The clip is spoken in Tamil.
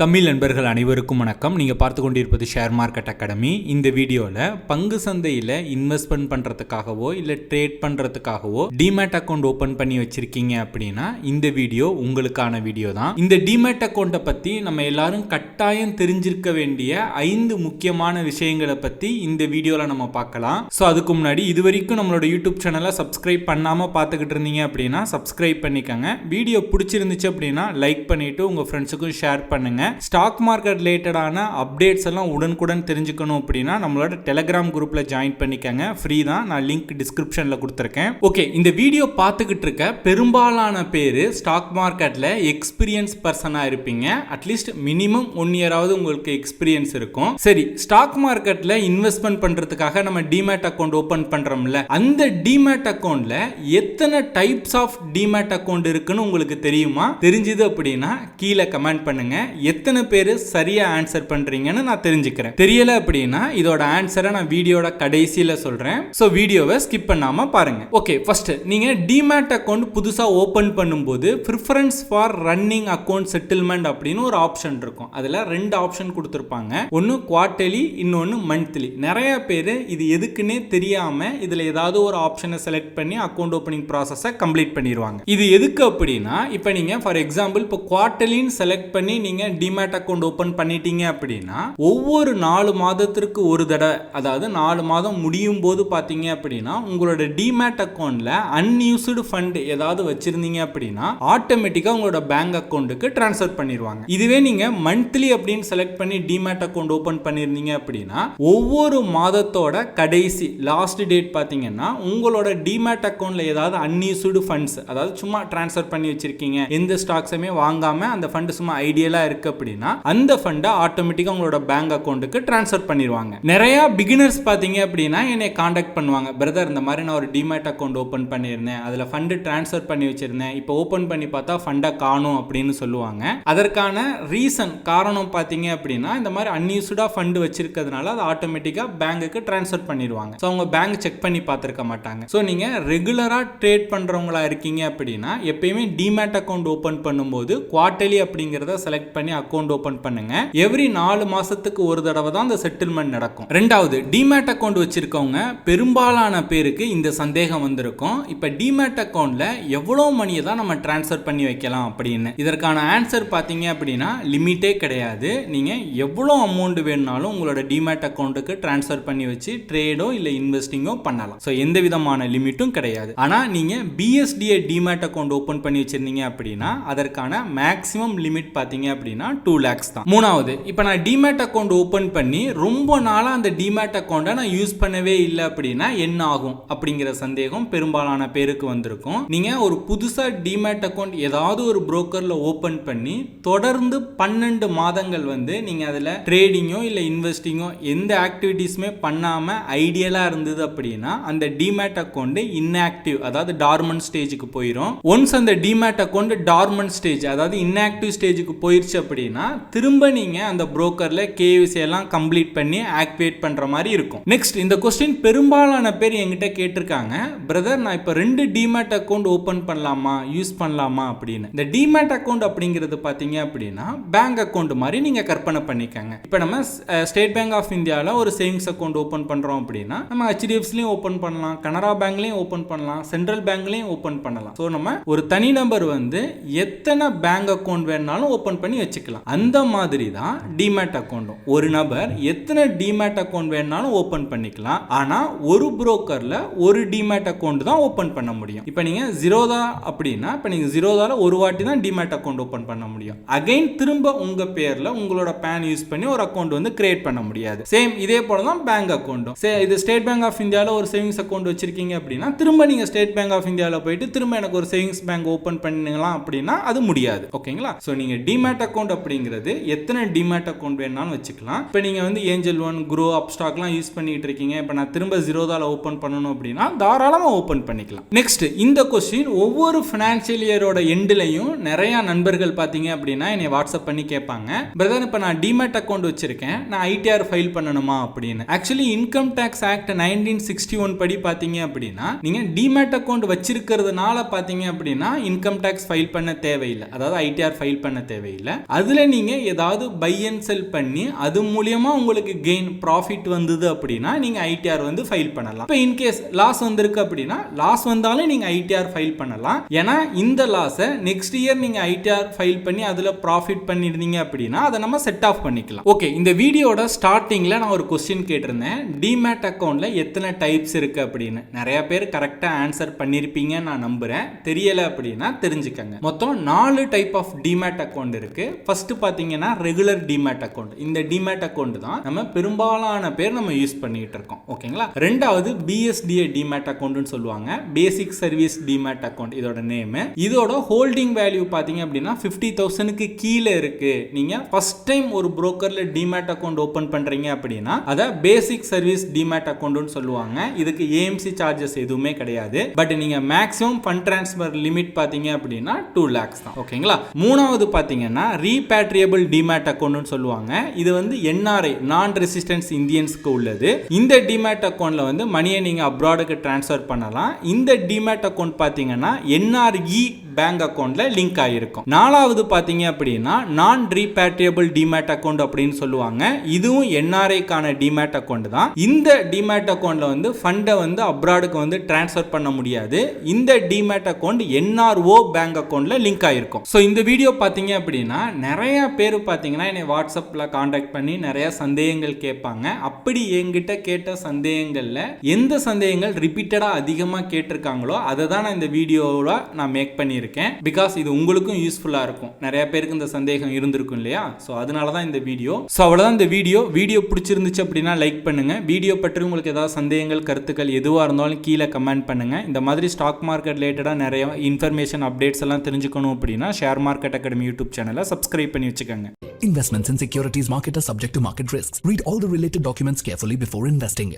தமிழ் நண்பர்கள் அனைவருக்கும் வணக்கம். நீங்கள் பார்த்து கொண்டிருப்பது ஷேர் மார்க்கெட் அகாடமி. இந்த வீடியோவில் பங்கு சந்தையில் இன்வெஸ்ட்மெண்ட் பண்ணுறதுக்காகவோ இல்லை ட்ரேட் பண்ணுறதுக்காகவோ டிமேட் அக்கௌண்ட் ஓப்பன் பண்ணி வச்சுருக்கீங்க அப்படின்னா இந்த வீடியோ உங்களுக்கான வீடியோ தான். இந்த டிமேட் அக்கௌண்ட்டை பற்றி நம்ம எல்லாரும் கட்டாயம் தெரிஞ்சிருக்க வேண்டிய 5 முக்கியமான விஷயங்களை பற்றி இந்த வீடியோவில் நம்ம பார்க்கலாம். ஸோ அதுக்கு முன்னாடி இது வரைக்கும் நம்மளோட யூடியூப் சேனலை சப்ஸ்கிரைப் பண்ணாமல் பார்த்துக்கிட்டு இருந்தீங்க அப்படின்னா சப்ஸ்கிரைப் பண்ணிக்கோங்க. வீடியோ பிடிச்சிருந்துச்சு அப்படின்னா லைக் பண்ணிவிட்டு உங்கள் ஃப்ரெண்ட்ஸுக்கும் ஷேர் பண்ணுங்கள். ஸ்டாக் மார்க்கெட் ரிலேட்டடான அப்டேட்ஸ் எல்லாம் உடனுக்குடன் தெரிஞ்சுக்கணும் அப்படின்னா நம்மளோட டெலிகிராம் குரூப்ல ஜாயின் பண்ணிக்கங்க. ஃப்ரீ தான். நான் லிங்க் டிஸ்கிரிப்ஷன்ல கொடுத்துருக்கேன். ஓகே, இந்த வீடியோ பார்த்துக்கிட்டு இருக்க பெரும்பாலான பேர் ஸ்டாக் மார்க்கெட்ல எக்ஸ்பீரியன்ஸ் பர்சனா இருப்பீங்க. அட்லீஸ்ட் மினிமம் 1 இயராவது உங்களுக்கு எக்ஸ்பீரியன்ஸ் இருக்கும். சரி, ஸ்டாக் மார்க்கெட்ல இன்வெஸ்ட்மெண்ட் பண்றதுக்காக நம்ம டிமேட் அக்கௌண்ட் ஓபன் பண்றோம்ல, அந்த டிமேட் அக்கௌண்ட்ல எத்தனை டைப்ஸ் ஆஃப் டிமேட் அக்கௌண்ட் இருக்குன்னு உங்களுக்கு தெரியுமா? தெரிஞ்சது அப்படின்னா கீழே கமெண்ட் பண்ணுங்க. எத்தனை பேர் சரியா ஆன்சர் பண்றீங்கன்னு நான் தெரிஞ்சுக்கிறேன். தெரியல அப்படின்னா இதோட ஆன்சரை நான் வீடியோட கடைசியில சொல்றேன். சோ வீடியோவை ஸ்கிப் பண்ணாம பாருங்க. ஓகே, ஃபர்ஸ்ட் நீங்க டிமேட் அக்கவுண்ட் புதுசா ஓபன் பண்ணும்போது preference for running account settlement அப்படின்னு ஒரு ஆப்ஷன் இருக்கும். அதுல 2 ஆப்ஷன் கொடுத்திருப்பாங்க. ஒன்னு குவார்ட்டர்லி, இன்னொன்னு மந்த்லி. நிறைய பேர் இது எதுக்குன்னே தெரியாம இதுல ஏதாவது ஒரு ஆப்ஷனை செலக்ட் பண்ணி அக்கவுண்ட் ஓபனிங் ப்ராசஸை கம்ப்ளீட் பண்ணிடுவாங்க. இது எதுக்கு அப்படின்னா, இப்போ நீங்க ஃபார் எக்ஸாம்பிள் இப்போ குவார்ட்டர்லின்னு செலக்ட் பண்ணி நீங்க டிமேட் அக்கவுண்ட் ஓபன் பண்ணிட்டீங்க அப்படின்னா ஒவ்வொரு 4 மாதத்திற்கு ஒரு தடவை, அதாவது 4 மாதம் முடியும் போது பாத்தீங்க அப்படின்னா உங்களோட டிமேட் அக்கவுண்ட்ல அன்யூஸ்டு ஃபண்ட் ஏதாவது வச்சிருந்தீங்க அப்படின்னா ஆட்டோமேட்டிக்கா உங்களோட பேங்க் அக்கவுண்ட்டுக்கு ட்ரான்ஸ்ஃபர் பண்ணிடுவாங்க. இதுவே நீங்க மந்த்லி அப்படின்னு செலக்ட் பண்ணி டிமேட் அக்கவுண்ட் ஓபன் பண்ணிருந்தீங்க அப்படின்னா ஒவ்வொரு மாதத்தோட கடைசி லாஸ்ட் டேட் பாத்தீங்கன்னா உங்களோட டிமேட் அக்கவுண்ட்ல ஏதாவது அன்யூஸ்டு ஃபண்ட்ஸ், அதாவது சும்மா ட்ரான்ஸ்ஃபர் பண்ணி வச்சிருக்கீங்க, எந்த ஸ்டாக்ஸுமே வாங்காம அந்த ஃபண்ட் சும்மா ஐடியலா இருக்கு அப்படின்னா அந்த ஃபண்டை ஆட்டோமேட்டிக்கா உங்களோட பேங்க் அக்கவுண்ட்டுக்கு ட்ரான்ஸ்ஃபர் பண்ணிடுவாங்க. நிறைய பிகினர்ஸ் பாத்தீங்க அப்படின்னா என்னை காண்டாக்ட் பண்ணுவாங்க. பிரதர், இந்த மாதிரி நான் ஒரு டிமேட் அக்கவுண்ட் ஓபன் பண்ணியிருந்தேன், அதுல ஃபண்ட் ட்ரான்ஸ்ஃபர் பண்ணி வச்சிருந்தேன், இப்போ ஓபன் பண்ணி பார்த்தா ஃபண்டை காணும் அப்படின்னு சொல்லுவாங்க. அதற்கான ரீசன் காரணம் பாத்தீங்க அப்படின்னா இந்த மாதிரி அன்யூஸ்டா ஃபண்ட் வச்சிருக்கிறதுனால அது ஆட்டோமேட்டிக்கா பேங்க்குக்கு ட்ரான்ஸ்ஃபர் பண்ணிடுவாங்க. ஸோ அவங்க பேங்க் செக் பண்ணி பார்த்துருக்க மாட்டாங்க. ஸோ நீங்க ரெகுலரா ட்ரேட் பண்றவங்களா இருக்கீங்க அப்படின்னா எப்பயுமே டிமேட் அக்கவுண்ட் ஓபன் பண்ணும்போது குவார்ட்டர்லி அப்படிங்கிறத செலக்ட் பண்ணி அக்கவுண்ட் ஓபன் பண்ணுங்க. எவ்ரி 4 மாசத்துக்கு ஒரு தடவை தான் அந்த செட்டில்மெண்ட் நடக்கும். ரெண்டாவது, டிமேட் அக்கவுண்ட் வச்சிருக்கவங்க பெரும்பாலான பேருக்கு இந்த சந்தேகம் வந்திருக்கும். இப்ப டிமேட் அக்கவுண்ட்ல எவ்வளவு மணியை தான் நம்ம ட்ரான்ஸ்ஃபர் பண்ணி வைக்கலாம் அப்படின்னு. இதற்கான ஆன்சர் பாத்தீங்க அப்படின்னா லிமிட்டே கிடையாது. நீங்க எவ்வளவு அமௌண்ட் வேணும்னாலும் உங்களோட டிமேட் அக்கவுண்ட்டுக்கு ட்ரான்ஸ்ஃபர் பண்ணி வச்சு ட்ரேடோ இல்ல இன்வெஸ்டிங்கோ பண்ணலாம். ஸோ எந்த விதமான லிமிட்டும் கிடையாது. ஆனா நீங்க பிஎஸ்டிஐ டிமேட் அக்கவுண்ட் ஓபன் பண்ணி வச்சிருந்தீங்க அப்படின்னா அதற்கான மேக்ஸிமம் லிமிட் பாத்தீங்க அப்படின்னா 2 lakhs தான். மூணாவது, இப்போ நான் டிமேட் அக்கவுண்ட் ஓபன் பண்ணி ரொம்ப நாளா அந்த டிமேட் அக்கவுண்டை நான் யூஸ் பண்ணவே இல்லை அப்படின்னா என்ன ஆகும் அப்படிங்கிற சந்தேகம் பெரும்பாலான பேருக்கு வந்திருக்கும். நீங்க ஒரு புதுசா டிமேட் அக்கவுண்ட் ஏதாவது ஒரு புரோக்கர்ல ஓபன் பண்ணி தொடர்ந்து 12 மாதங்கள் வந்து நீங்க அதுல ட்ரேடிங்கோ இல்ல இன்வெஸ்டிங்கோ எந்த ஆக்டிவிட்டிஸுமே பண்ணாம ஐடியலா இருந்தது அப்படின்னா அந்த டிமேட் அக்கவுண்ட் இன்ஆக்டிவ், அதாவது டார்மன்ட் ஸ்டேஜுக்கு போயிடும். ஒன்ஸ் அந்த டிமேட் அக்கவுண்ட் டார்மன்ட் ஸ்டேஜ், அதாவது இன்ஆக்டிவ் ஸ்டேஜுக்கு போயிருச்சு அப்படின்னா திரும்ப நீங்க அந்த புரோக்கர்ல கேவிசி எல்லாம் கம்ப்ளீட் பண்ணி ஆக்டிவேட் பண்ற மாதிரி இருக்கும். நெக்ஸ்ட், இந்த क्वेश्चन பெரும்பாலான பேர் என்கிட்ட கேட்டிருக்காங்க. பிரதர், நான் இப்ப 2 டிமேட் அக்கவுண்ட் ஓபன் பண்ணலாமா, யூஸ் பண்ணலாமா அப்படின்னு. இந்த டிமேட் அக்கவுண்ட் அப்படிங்கிறது பாத்தீங்க அப்படின்னா பேங்க் அக்கவுண்ட் மாதிரி நீங்க கற்பனை பண்ணிக்கங்க. இப்ப நம்ம ஸ்டேட் பேங்க் ஆஃப் இந்தியால ஒரு சேவிங்ஸ் அக்கவுண்ட் ஓபன் பண்றோம் அப்படின்னா நம்ம HDFCலயும் ஓபன் பண்ணலாம், கனரா பேங்க்லயும் ஓபன் பண்ணலாம், சென்ட்ரல் பேங்க்லயும் ஓபன் பண்ணலாம். சோ நம்ம ஒரு தனிநபர் வந்து எத்தனை பேங்க் அக்கவுண்ட் வேணாலும் ஓபன் பண்ணி வச்சுக்கலாம். அந்த மாதிரி தான் டிமேட் அக்கவுண்டும். ஒரு நபர் எத்தனை டிமேட் அக்கவுண்ட் வேணாலும் ஓபன் பண்ணிக்கலாம். ஆனா ஒரு புரோக்கர்ல ஒரு டிமேட் அக்கவுண்ட் தான் ஓபன் பண்ண முடியும். இப்போ நீங்க ஜீரோதா அப்படின்னா இப்போ நீங்க ஜீரோதால ஒரு வாட்டி தான் டிமேட் அக்கவுண்ட் ஓபன் பண்ண முடியும். அகைன் திரும்ப உங்க பேர்ல உங்களோட பேன் யூஸ் பண்ணி ஒரு அக்கவுண்ட் வந்து கிரியேட் பண்ண முடியாது. சேம் இதே போல தான் பேங்க் அக்கவுண்டும். இது ஸ்டேட் பேங்க் ஆஃப் இந்தியால ஒரு சேவிங்ஸ் அக்கவுண்ட் வச்சிருக்கீங்க அப்படின்னா திரும்ப நீங்க ஸ்டேட் பேங்க் ஆஃப் இந்தியால போயிட்டு திரும்ப எனக்கு ஒரு சேவிங்ஸ் பேங்க் ஓபன் பண்ணலாம் அப்படின்னா அது முடியாது. ஓகேங்களா? சோ நீங்க டிமேட் அக்கவுண்ட் அப்படிங்கிறது எத்தனை டிமேட் அக்கவுண்ட் வேணாலும் வச்சுக்கலாம். இப்போ நீங்க வந்து ஏஞ்சல் ஒன், குரோ, அப்ஸ்டாக்லாம் யூஸ் பண்ணிட்டு இருக்கீங்க. இப்போ நான் திரும்ப ஜீரோதால ஓபன் பண்ணணும் அப்படின்னா தாராளமா ஓபன் பண்ணிக்கலாம். நெக்ஸ்ட், இந்த क्वेश्चन ஒவ்வொரு ஃபைனான்சியல் இயரோட எண்ட்லயும் நிறைய நண்பர்கள் பாத்தீங்க அப்படின்னா என்னை வாட்ஸ்அப் பண்ணி கேட்பாங்க. பிரதர், இப்போ நான் டிமேட் அக்கவுண்ட் வச்சிருக்கேன், நான் ஐடிஆர் ஃபைல் பண்ணணுமா அப்படின்னு. ஆக்சுவலி இன்கம் டாக்ஸ் ஆக்ட் 1961 படி பாத்தீங்க அப்படின்னா நீங்க டிமேட் அக்கவுண்ட் வச்சிருக்கிறதுனால பாத்தீங்க அப்படின்னா இன்கம் டாக்ஸ் ஃபைல் பண்ண தேவையில்லை, அதாவது ஐடிஆர் ஃபைல் பண்ண தேவையில்லை. அது அதுல நீங்க ஏதாவது பை அண்ட் செல் பண்ணி அது மூலியமா உங்களுக்கு கெயின் ப்ராஃபிட் வந்தது அப்படின்னா நீங்க ஐடிஆர் வந்து ஃபைல் பண்ணலாம். இப்போ இன்கேஸ் லாஸ் வந்திருக்கு அப்படின்னா லாஸ் வந்தாலும் நீங்க ஐடிஆர் ஃபைல் பண்ணலாம். ஏன்னா இந்த லாஸை நெக்ஸ்ட் இயர் நீங்க ஐடிஆர் ஃபைல் பண்ணி அதுல ப்ராஃபிட் பண்ணிருந்தீங்க அப்படின்னா அதை நம்ம செட் ஆஃப் பண்ணிக்கலாம். ஓகே, இந்த வீடியோட ஸ்டார்டிங்ல நான் ஒரு क्वेश्चन கேட்டிருந்தேன், டிமேட் அக்கவுண்ட்ல எத்தனை டைப்ஸ் இருக்கு அப்படின்னு. நிறைய பேர் கரெக்டா ஆன்சர் பண்ணிருப்பீங்க நான் நம்புறேன். தெரியல அப்படின்னா தெரிஞ்சுக்கங்க. மொத்தம் 4 டைப் ஆஃப் டிமேட் அக்கவுண்ட் இருக்கு. ஃபர்ஸ்ட் பாத்தீங்கன்னா ரெகுலர் டிமேட் அக்கவுண்ட். இந்த டிமேட் அக்கவுண்ட் தான் நம்ம பெரும்பாலான பேர் நம்ம யூஸ் பண்ணிட்டு இருக்கோம். ஓகேங்களா. ரெண்டாவது பிஎஸ்டிஏ டிமேட் அக்கவுண்ட்னு சொல்லுவாங்க, பேசிக் சர்வீஸ் டிமேட் அக்கவுண்ட் இதோட நேம். இதோட ஹோல்டிங் வேல்யூ பாத்தீங்க அப்படின்னா 50,000க்கு கீழே இருக்கு. நீங்க ஃபர்ஸ்ட் டைம் ஒரு புரோக்கர்ல டிமேட் அக்கவுண்ட் ஓபன் பண்றீங்க அப்படின்னா அத பேசிக் சர்வீஸ் டிமேட் அக்கவுண்ட்னு சொல்லுவாங்க. இதுக்கு ஏஎம்சி சார்ஜஸ் எதுவுமே கிடையாது. பட் நீங்க மேக்ஸிமம் ஃபண்ட் ட்ரான்ஸ்ஃபர் லிமிட் பாத்தீங்க அப்படின்னா 2 lakhs தான். ஓகேங்களா. மூணாவது பாத்தீங்கன்னா ரீபேட்ரியபிள் டிமேட் அக்கவுண்ட்னு சொல்லுவாங்க. இது வந்து என்ஆர்ஐ நான் ரெசிஸ்டன்ஸ் இந்தியன்ஸ்க்கு உள்ளது. இந்த டிமேட் அக்கவுண்ட்ல வந்து மணியை நீங்க அப்ராடுக்கு டிரான்ஸ்ஃபர் பண்ணலாம். இந்த டிமேட் அக்கவுண்ட் பாத்தீங்கன்னா என்ஆர்இ பேங்க் அக்கவுண்ட்ல லிங்க் ஆகிருக்கும். நாலாவது பாத்தீங்க அப்படின்னா நான் ரீபேட்ரியபிள் டிமேட் அக்கவுண்ட் அப்படின்னு சொல்லுவாங்க. இதுவும் என்ஆர்ஐக்கான டிமேட் அக்கவுண்ட் தான். இந்த டிமேட் அக்கவுண்ட்ல வந்து ஃபண்டை வந்து அப்ராடுக்கு வந்து டிரான்ஸ்ஃபர் பண்ண முடியாது. இந்த டிமேட் அக்கவுண்ட் என்ஆர்ஓ பேங்க் அக்கவுண்ட்ல லிங்க் ஆகிருக்கும். ஸோ இந்த வீடியோ பாத்தீங்க அப்படின்னா நிறைய பேர் பாத்தீங்கன்னா என்னை வாட்ஸ்அப்ல கான்டாக்ட் பண்ணி நிறைய சந்தேகங்கள் கேட்பாங்க. அப்படி என்கிட்ட கேட்ட சந்தேகங்கள்ல எந்த சந்தேகங்கள் ரிப்பீட்டடா அதிகமா கேட்டிருக்காங்களோ அதை தான் நான் இந்த வீடியோவில் நான் மேக் பண்ணியிருக்கேன். பிகாஸ் இது உங்களுக்கும் யூஸ்ஃபுல்லா இருக்கும். நிறைய பேருக்கு இந்த சந்தேகம் இருந்திருக்கும் இல்லையா. சோ அதனால தான் இந்த வீடியோ. சோ அவ்வளவுதான் இந்த வீடியோ பிடிச்சிருந்துச்சு அப்படின்னா லைக் பண்ணுங்க. வீடியோ பற்றி உங்களுக்கு ஏதாவது சந்தேகங்கள் கருத்துக்கள் எதுவா இருந்தாலும் கீழே கமெண்ட் பண்ணுங்க. இந்த மாதிரி ஸ்டாக் மார்க்கெட் ரிலேட்டடா நிறைய இன்ஃபர்மேஷன் அப்டேட்ஸ் எல்லாம் தெரிஞ்சுக்கணும் அப்படின்னா ஷேர் மார்க்கெட் அகாடமி யூடியூப் சேனலை சப்ஸ்கிரைப் பண்ணி வச்சுக்கோங்க. Investments in securities market are subject to market risks. Read all the related documents carefully before investing.